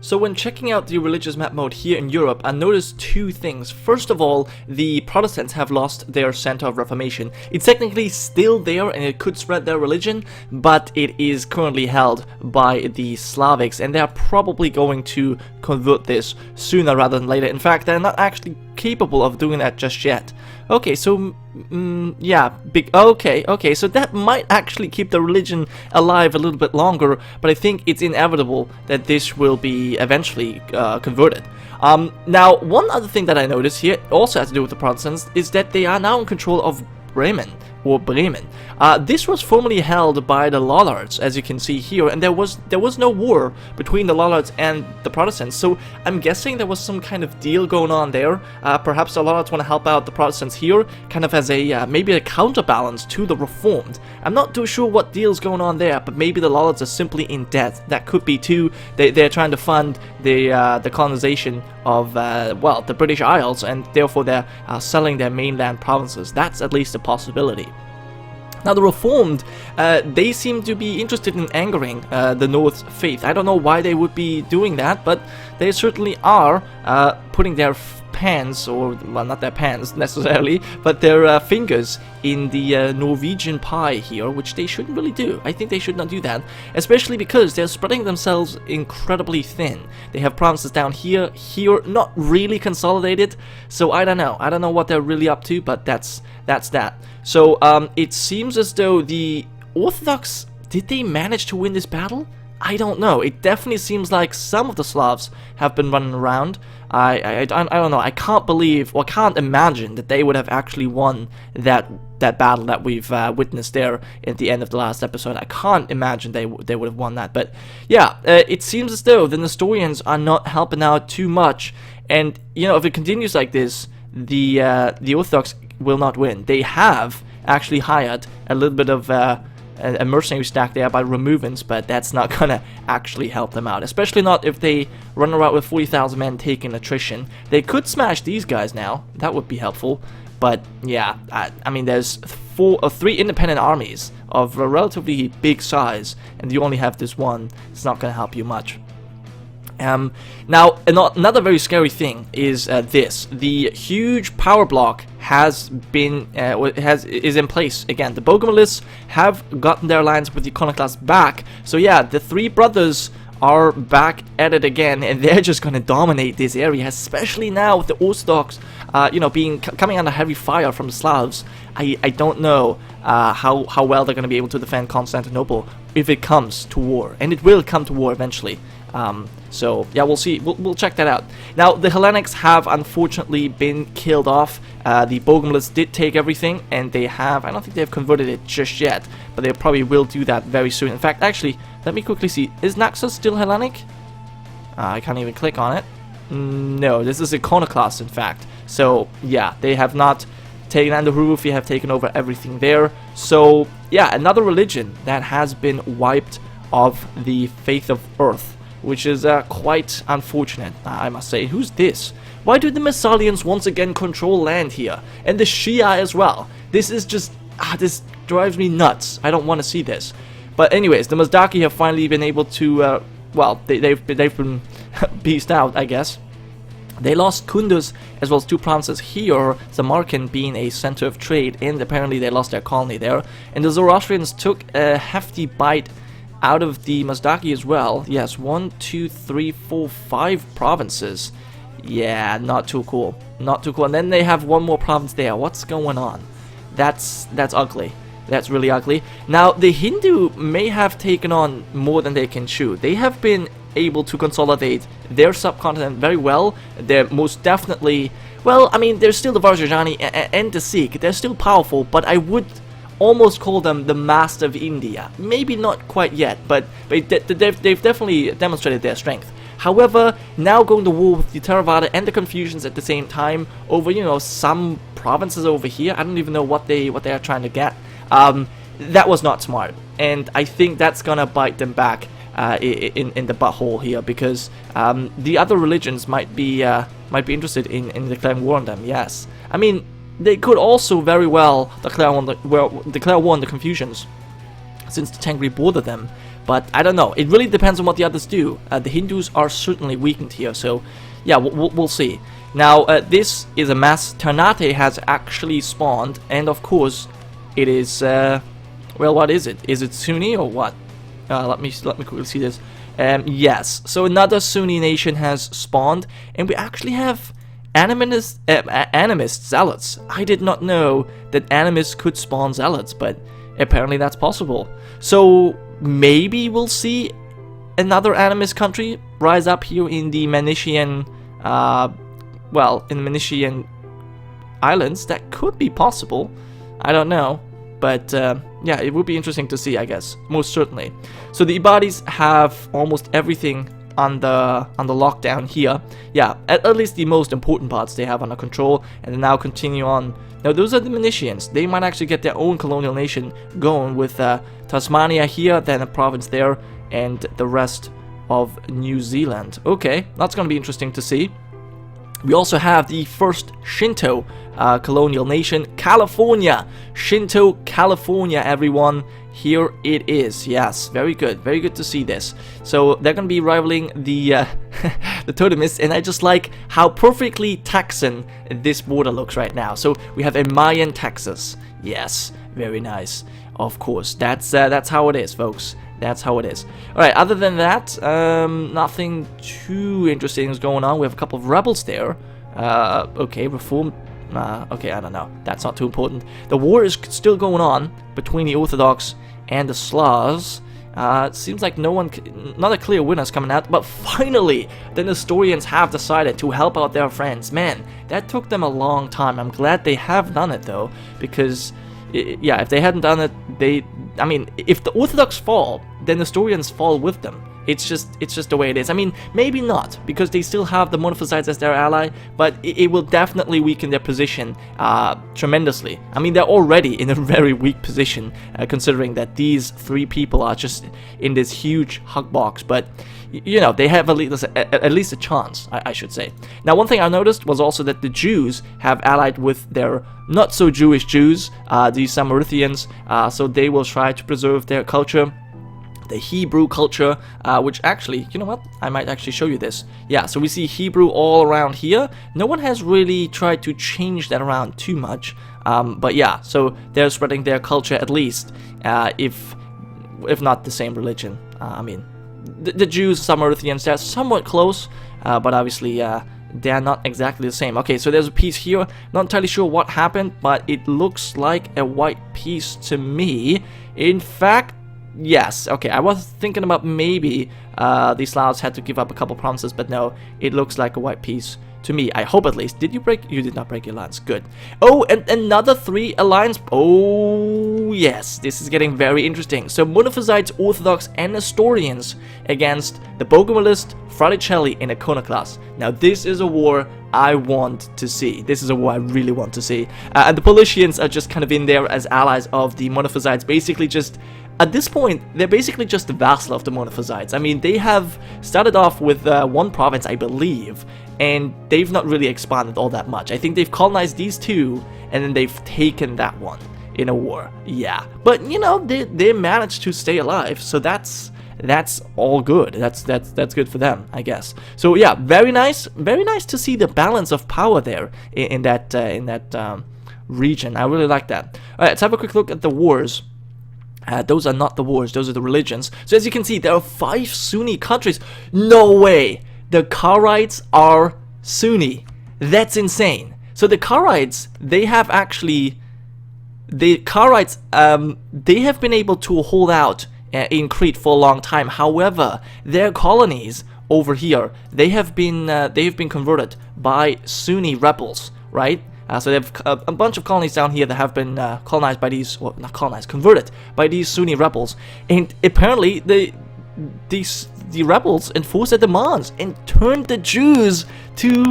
So when checking out the religious map mode here in Europe, I noticed two things. First of all, the Protestants have lost their center of reformation. It's technically still there and it could spread their religion, but it is currently held by the Slavics, and they are probably going to convert this sooner rather than later. In fact, they're not actually capable of doing that just yet. Okay, so yeah, okay, so that might actually keep the religion alive a little bit longer, but I think it's inevitable that this will be eventually converted. Now, one other thing that I noticed here, also has to do with the Protestants, is that they are now in control of Bremen. This was formerly held by the Lollards, as you can see here, and there was no war between the Lollards and the Protestants, so I'm guessing there was some kind of deal going on there. Perhaps the Lollards want to help out the Protestants here, kind of as a maybe a counterbalance to the Reformed. I'm not too sure what deal's going on there, but maybe the Lollards are simply in debt. That could be too. They're trying to fund the colonization of well, the British Isles, and therefore they're selling their mainland provinces. That's at least a possibility. Now the Reformed, they seem to be interested in angering the North faith. I don't know why they would be doing that, but they certainly are putting their pans, or well, not their pans necessarily, but their fingers in the Norwegian pie here, which they shouldn't really do. I think they should not do that, especially because they're spreading themselves incredibly thin. They have provinces down here, not really consolidated, so I don't know what they're really up to, but that's that. So it seems as though the Orthodox, did they manage to win this battle? I don't know. It definitely seems like some of the Slavs have been running around. I don't know. I can't believe, or can't imagine that they would have actually won that battle that we've witnessed there at the end of the last episode. I can't imagine they would have won that. But yeah, it seems as though the Nestorians are not helping out too much. And you know, if it continues like this, the Orthodox will not win. They have actually hired a little bit of a mercenary stack there by Romuvans, but that's not gonna actually help them out, especially not if they run around with 40,000 men taking attrition. They could smash these guys now, that would be helpful, but yeah, I mean, there's three independent armies of a relatively big size, and you only have this one. It's not gonna help you much. Now, another very scary thing is this. The huge power block has been is in place again. The Bogomilists have gotten their alliance with the Iconoclast back. So yeah, the three brothers are back at it again, and they're just going to dominate this area, especially now with the Orthodox, you know, coming under heavy fire from the Slavs. I don't know how well they're going to be able to defend Constantinople if it comes to war, and it will come to war eventually. So yeah, we'll see. We'll check that out. Now, the Hellenics have unfortunately been killed off. The Bogomilists did take everything, and they have, I don't think they've converted it just yet, but they probably will do that very soon. In fact, actually, let me quickly see. Is Naxos still Hellenic? I can't even click on it. No, this is Iconoclast, in fact. So yeah, they have not taken, and the Romuva have taken over everything there. So yeah, another religion that has been wiped of the faith of Earth, which is quite unfortunate, I must say. Who's this? Why do the Massalians once again control land here? And the Shia as well. This is just, this drives me nuts. I don't want to see this. But anyways, the Mazdaki have finally been able to, well, they've been beasted out, I guess. They lost Kunduz as well as two provinces here, Samarkand being a center of trade, and apparently they lost their colony there. And the Zoroastrians took a hefty bite out of the Mazdaki as well. Yes, 1, 2, 3, 4, 5 provinces. Yeah, not too cool. Not too cool. And then they have one more province there. What's going on? That's ugly. That's really ugly. Now, the Hindu may have taken on more than they can chew. They have been able to consolidate their subcontinent very well. They're most definitely, well, I mean, there's still the Vajrayani and the Sikh. They're still powerful, but I would almost call them the master of India. Maybe not quite yet, but they've definitely demonstrated their strength. However, now going to war with the Theravada and the Confucians at the same time over, you know, some provinces over here. I don't even know what they are trying to get. That was not smart, and I think that's gonna bite them back in the butthole here, because the other religions might be interested in declaring war on them. Yes, I mean, they could also very well declare war on the Confucians, since the Tengri border them. but I don't know. It really depends on what the others do. The Hindus are certainly weakened here, so yeah, we'll see. Now, this is a mass. Ternate has actually spawned, and of course, it is, well, what is it? Is it Sunni or what? Let me quickly see this. Yes, so another Sunni nation has spawned, and we actually have animist zealots. I did not know that animists could spawn zealots, but apparently that's possible. So maybe we'll see another animist country rise up here in the Manician, well, in the Manician Islands. That could be possible. I don't know, but yeah, it would be interesting to see, I guess, most certainly. So the Ibadis have almost everything on the lockdown here. Yeah, at least the most important parts they have under control, and then now continue on. Now those are the Manicians. They might actually get their own colonial nation going with Tasmania here, then a province there, and the rest of New Zealand. Okay, that's gonna be interesting to see. We also have the first Shinto colonial nation, California. Shinto, California, everyone. Here it is. Yes, very good to see this. So they're gonna be rivaling the the Totemists, and I just like how perfectly Texan this border looks right now. So we have a Mayan Texas. Yes, very nice. Of course, that's how it is, folks. That's how it is. Alright, other than that, nothing too interesting is going on. We have a couple of rebels there. Okay, reform. Okay, I don't know. That's not too important. The war is still going on between the Orthodox and the Slavs. It seems like not a clear winner's coming out, but finally, the Nestorians have decided to help out their friends. Man, that took them a long time. I'm glad they have done it, though, because, yeah, if they hadn't done it, I mean, if the Orthodox fall, then the Nestorians fall with them. It's just the way it is. I mean, maybe not, because they still have the Monophysites as their ally, but it will definitely weaken their position tremendously. I mean, they're already in a very weak position, considering that these three people are just in this huge hug box, but you know, they have at least a chance, I should say. Now, one thing I noticed was also that the Jews have allied with their not-so-Jewish Jews, the Samaritans, so they will try to preserve their culture, the Hebrew culture, which actually, you know what, I might actually show you this. Yeah, so we see Hebrew all around here. No one has really tried to change that around too much, but yeah, so they're spreading their culture at least, if not the same religion. I mean, the Jews, Samaritans, they're somewhat close, but obviously they're not exactly the same. Okay, so there's a piece here. Not entirely sure what happened, but it looks like a white piece to me. In fact, yes. Okay, I was thinking about maybe the Slavs had to give up a couple provinces, but no, it looks like a white piece to me. I hope at least. Did you break? You did not break your alliance. Good. Oh, and another 3 alliance. Oh, yes. This is getting very interesting. So Monophysites, Orthodox, and Nestorians against the Bogomilist, Fraticelli, and Iconoclast. Now, this is a war I want to see. This is a war I really want to see. And the Paulicians are just kind of in there as allies of the Monophysites, basically just... At this point, they're basically just the vassal of the Monophysites. I mean, they have started off with one province, I believe, and they've not really expanded all that much. I think they've colonized these 2, and then they've taken that one in a war. Yeah, but you know, they managed to stay alive, so that's all good. That's good for them, I guess. So yeah, very nice to see the balance of power there in that region. I really like that. All right, let's have a quick look at the wars. Those are not the wars, those are the religions. So as you can see, there are 5 Sunni countries. No way! The Kharites are Sunni. That's insane. So the Kharites, they have been able to hold out in Crete for a long time. However, their colonies over here, they have been converted by Sunni rebels, right? So they have a bunch of colonies down here that have been colonized by these, well, not colonized, converted by these Sunni rebels. And apparently, the rebels enforced their demands and turned the Jews to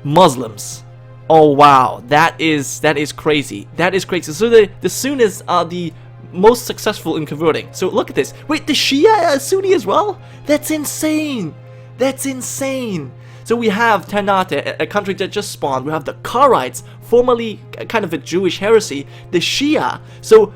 Muslims. Oh wow, that is crazy. That is crazy. So the Sunnis are the most successful in converting. So look at this. Wait, the Shia are Sunni as well? That's insane. That's insane. So we have Ternate, a country that just spawned. We have the Karaite, formerly kind of a Jewish heresy. The Shia. So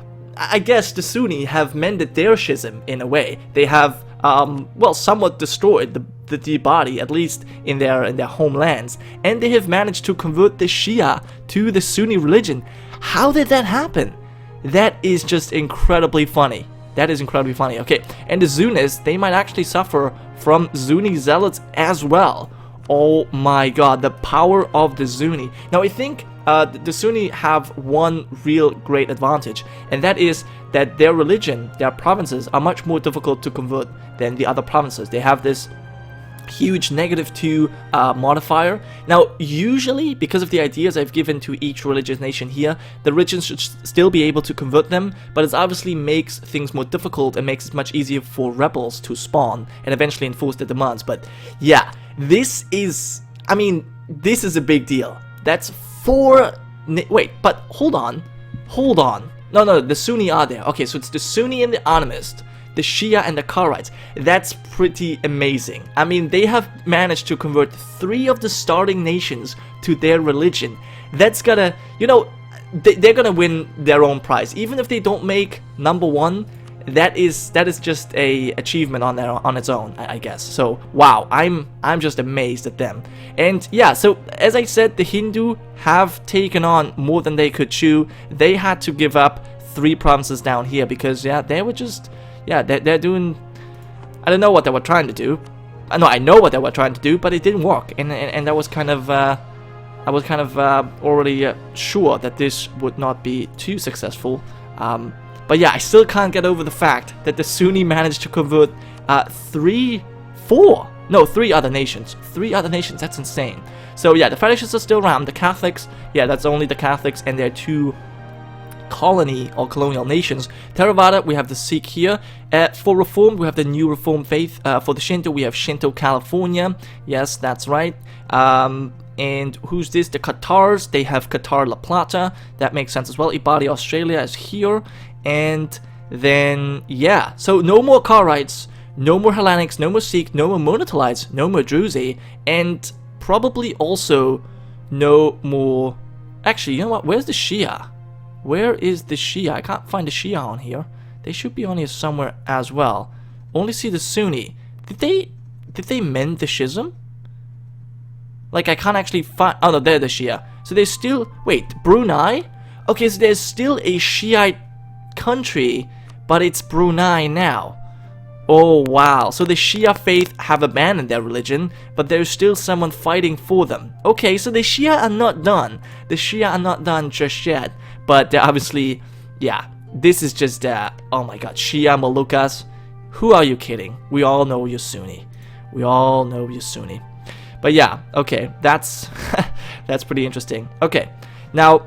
I guess the Sunni have mended their schism in a way. They have, well, somewhat destroyed the body, at least in their homelands, and they have managed to convert the Shia to the Sunni religion. How did that happen? That is just incredibly funny. That is incredibly funny. Okay, and the Sunnis, they might actually suffer from Sunni zealots as well. Oh my god, the power of the Sunni. Now I think the Sunni have one real great advantage, and that is that their religion, their provinces, are much more difficult to convert than the other provinces. They have this huge -2 modifier. Now, usually, because of the ideas I've given to each religious nation here, the religions should still be able to convert them, but it obviously makes things more difficult and makes it much easier for rebels to spawn and eventually enforce their demands. But yeah, this is, I mean, this is a big deal. That's 4... Wait, but hold on. No, the Sunni are there. Okay, so it's the Sunni and the Animist, the Shia and the Karaite. That's pretty amazing. I mean, they have managed to convert 3 of the starting nations to their religion. That's gonna, you know, they're gonna win their own prize. Even if they don't make #1, that is just a achievement on its own, I guess. So wow, I'm just amazed at them. And yeah, so as I said, the Hindu have taken on more than they could chew. They had to give up 3 provinces down here because yeah, they were just, yeah, they're doing, I don't know what they were trying to do. No, I know what they were trying to do, but it didn't work, and that was kind of I was kind of already sure that this would not be too successful. But yeah, I still can't get over the fact that the Sunni managed to convert 3 other nations. 3 other nations, that's insane. So yeah, the Fraticians are still around. The Catholics, yeah, that's only the Catholics and their 2 colony or colonial nations. Theravada, we have the Sikh here. For Reformed, we have the New Reformed Faith. For the Shinto, we have Shinto California. Yes, that's right. And who's this? The Cathars. They have Cathar La Plata. That makes sense as well. Ibadi Australia is here. And then, yeah. So no more Kharites, no more Hellenics, no more Sikh, no more Monotelites, no more Druze, and probably also no more... Actually, you know what? Where's the Shia? Where is the Shia? I can't find the Shia on here. They should be on here somewhere as well. Only see the Sunni. Did they mend the schism? Like, I can't actually find... Oh, no, they're the Shia. So there's still... Wait, Brunei? Okay, so there's still a Shiite country, but it's Brunei now. Oh, wow. So the Shia faith have abandoned their religion, but there's still someone fighting for them. Okay, so the Shia are not done. The Shia are not done just yet. But they're obviously, yeah, this is just, oh my god, Shia Moluccas. Who are you kidding? We all know you're Sunni. We all know you're Sunni. But yeah, okay, that's, that's pretty interesting. Okay, now,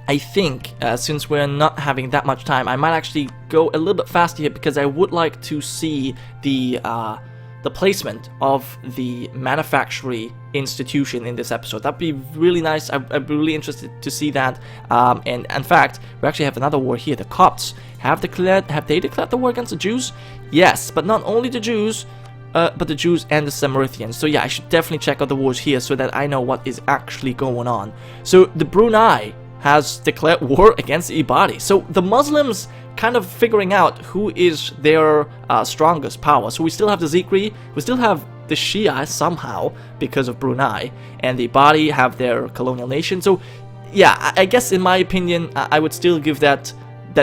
I think, since we're not having that much time, I might actually go a little bit faster here because I would like to see the placement of the manufacturing institution in this episode. That'd be really nice. I'd be really interested to see that. And in fact, we actually have another war here. The Copts have they declared the war against the Jews? Yes, but not only the Jews, but the Jews and the Samaritans. So yeah, I should definitely check out the wars here so that I know what is actually going on. So the Brunei has declared war against the Ibadi. So the Muslims kind of figuring out who is their strongest power. So we still have the Zikri, we still have the Shia somehow because of Brunei, and the Ibadi have their colonial nation. So yeah, I guess in my opinion, I would still give that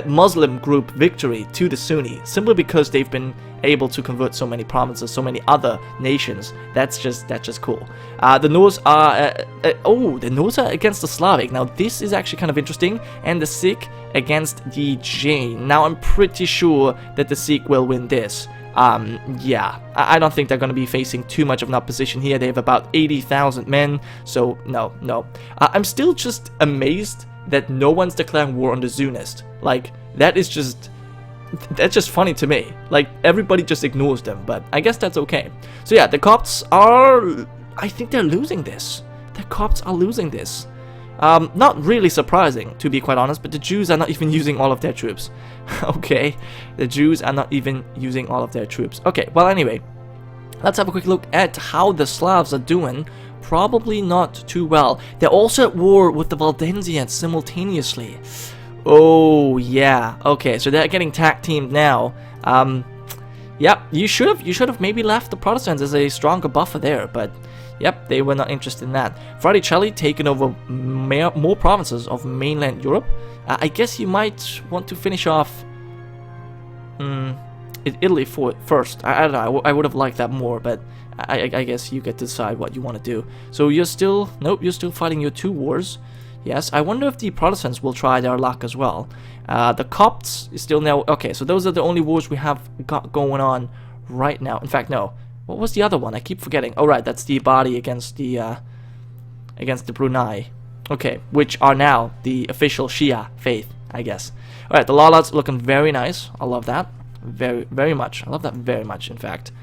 Muslim group victory to the Sunni, simply because they've been able to convert so many provinces, so many other nations. That's just cool. The Norse are the Norse are against the Slavic. Now this is actually kind of interesting, and the Sikh against the Jain. Now I'm pretty sure that the Sikh will win this. Yeah, I don't think they're going to be facing too much of an opposition here. They have about 80,000 men, so no. I'm still just amazed that no one's declaring war on the Zionist. Like, that's just funny to me. Like, everybody just ignores them, but I guess that's okay. So yeah, the Copts are... I think they're losing this. The Copts are losing this. Not really surprising, to be quite honest, but the Jews are not even using all of their troops. Okay, the Jews are not even using all of their troops. Okay, well anyway, let's have a quick look at how the Slavs are doing. Probably not too well. They're also at war with the Waldensians simultaneously. Oh, yeah. Okay, so they're getting tag teamed now. Yep, you should have maybe left the Protestants as a stronger buffer there, but yep, they were not interested in that. Fraticelli taking over more provinces of mainland Europe. I guess you might want to finish off Italy first. I don't know, I would have liked that more, but I guess you get to decide what you want to do. So you're still, nope, you're still fighting your 2 wars. Yes, I wonder if the Protestants will try their luck as well. The Copts is still now, okay, so those are the only wars we have got going on right now. In fact, no, what was the other one? I keep forgetting. Oh right, that's the Ibadi against the Brunei. Okay, which are now the official Shia faith, I guess. Alright, the Lollards looking very nice. I love that. Very, very much. I love that very much, in fact.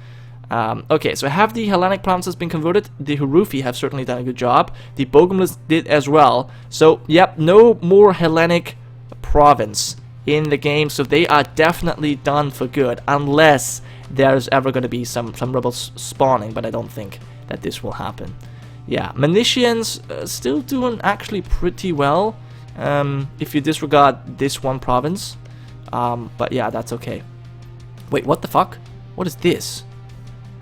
Okay, so have the Hellenic provinces been converted? The Hurufi have certainly done a good job. The Bogomilist did as well. So, yep, no more Hellenic province in the game. So they are definitely done for good. Unless there's ever going to be some rebels spawning. But I don't think that this will happen. Yeah, Manicians still doing actually pretty well. If you disregard this one province. But yeah, that's okay. Wait, what the fuck? What is this?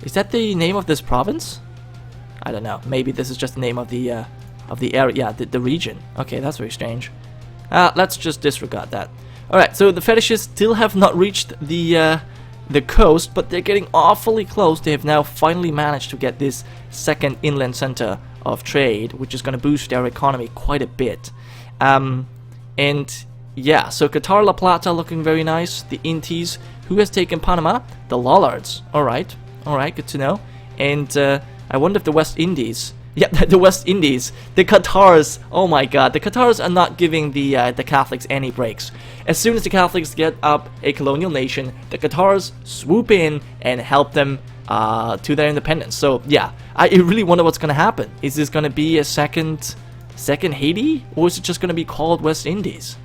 Is that the name of this province? I don't know. Maybe this is just the name of the area. Yeah, the region. Okay, that's very strange. Let's just disregard that. Alright, so the fetishes still have not reached the coast, but they're getting awfully close. They have now finally managed to get this second inland center of trade, which is going to boost their economy quite a bit. And yeah, so Cathar La Plata looking very nice. The Intis. Who has taken Panama? The Lollards. Alright. Alright, good to know. And I wonder if the West Indies... Yeah, the West Indies. The Cathars. Oh my god. The Cathars are not giving the Catholics any breaks. As soon as the Catholics get up a colonial nation, the Cathars swoop in and help them to their independence. So, yeah. I really wonder what's going to happen. Is this going to be a second Haiti? Or is it just going to be called West Indies?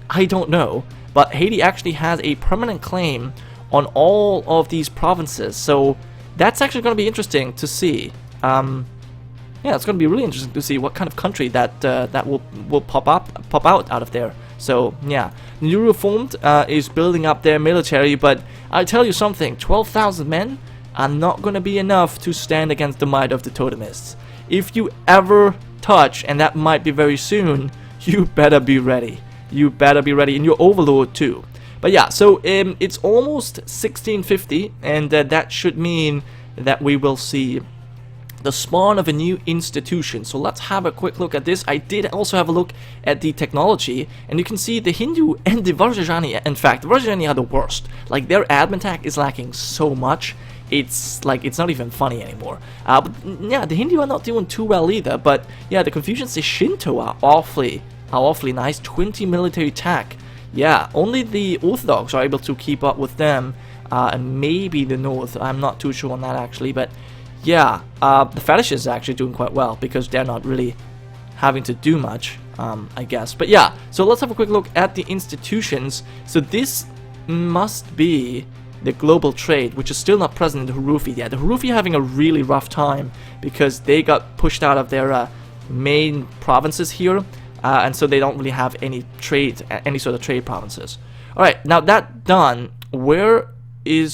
I don't know. But Haiti actually has a permanent claim on all of these provinces. So... that's actually going to be interesting to see. Yeah, it's going to be really interesting to see what kind of country that will pop out of there. So yeah, New Reformed is building up their military, but I tell you something: 12,000 men are not going to be enough to stand against the might of the Totemists. If you ever touch, and that might be very soon, you better be ready. You better be ready, and your overlord too. But yeah, so it's almost 1650, and that should mean that we will see the spawn of a new institution. So let's have a quick look at this. I did also have a look at the technology, and you can see the Hindu and the Vajrayani. In fact, the Vajrayani are the worst. Like, their admin tech is lacking so much. It's like, it's not even funny anymore. But yeah, the Hindu are not doing too well either. But yeah, the Confucians, the Shinto are awfully nice. 20 military tech. Yeah, only the Orthodox are able to keep up with them, and maybe the North. I'm not too sure on that actually, but yeah, the fetishes are actually doing quite well because they're not really having to do much, I guess. But yeah, so let's have a quick look at the institutions. So this must be the global trade, which is still not present in the Hurufi yet. The Hurufi are having a really rough time because they got pushed out of their main provinces here. And so they don't really have any trade, any sort of trade provinces. All right, now that done, where are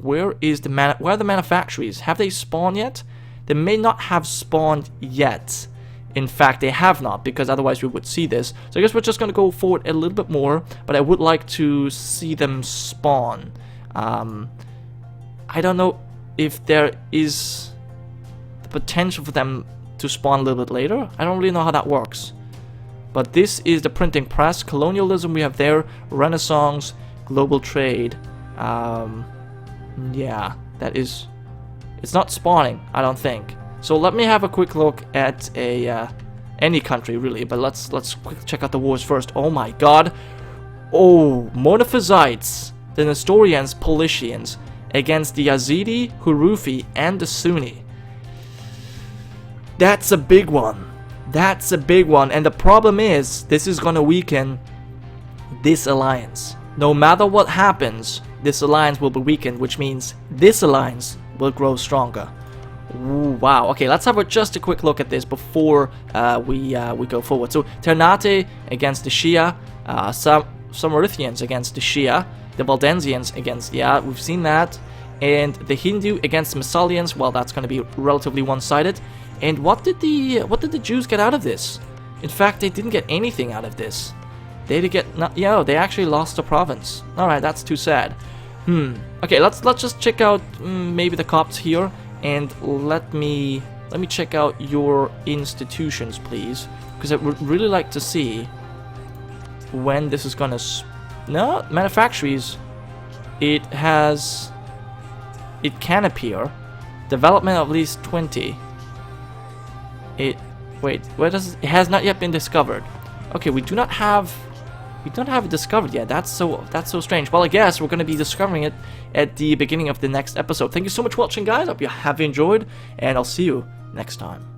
the manufactories? Have they spawned yet? They may not have spawned yet. In fact, they have not, because otherwise we would see this. So I guess we're just going to go forward a little bit more, but I would like to see them spawn. I don't know if there is the potential for them to spawn a little bit later. I don't really know how that works. But this is the printing press, colonialism we have there, Renaissance, global trade. Yeah, that is... it's not spawning, I don't think. So let me have a quick look at any country really, but let's quick check out the wars first. Oh my god. Oh, Monophysites, the Nestorians, Paulicians, against the Yazidi, Hurufi, and the Sunni. That's a big one. That's a big one, and the problem is, this is gonna weaken this alliance. No matter what happens, this alliance will be weakened, which means this alliance will grow stronger. Ooh, wow. Okay, let's have just a quick look at this before we go forward. So, Ternate against the Shia. Some Samaritans against the Shia, the Waldensians against, yeah, we've seen that, and the Hindu against Massalians. Well, that's going to be relatively one-sided. And what did the Jews get out of this? In fact, they didn't get anything out of this. They did get they actually lost the province. All right, that's too sad. Okay, let's just check out maybe the Copts here, and let me check out your institutions, please, because I would really like to see when this is gonna. No, manufactories. It can appear. Development of at least 20. Wait, where does it has not yet been discovered? Okay, we don't have it discovered yet. That's so strange. Well, I guess we're going to be discovering it at the beginning of the next episode. Thank you so much for watching, guys. Hope you have enjoyed, and I'll see you next time.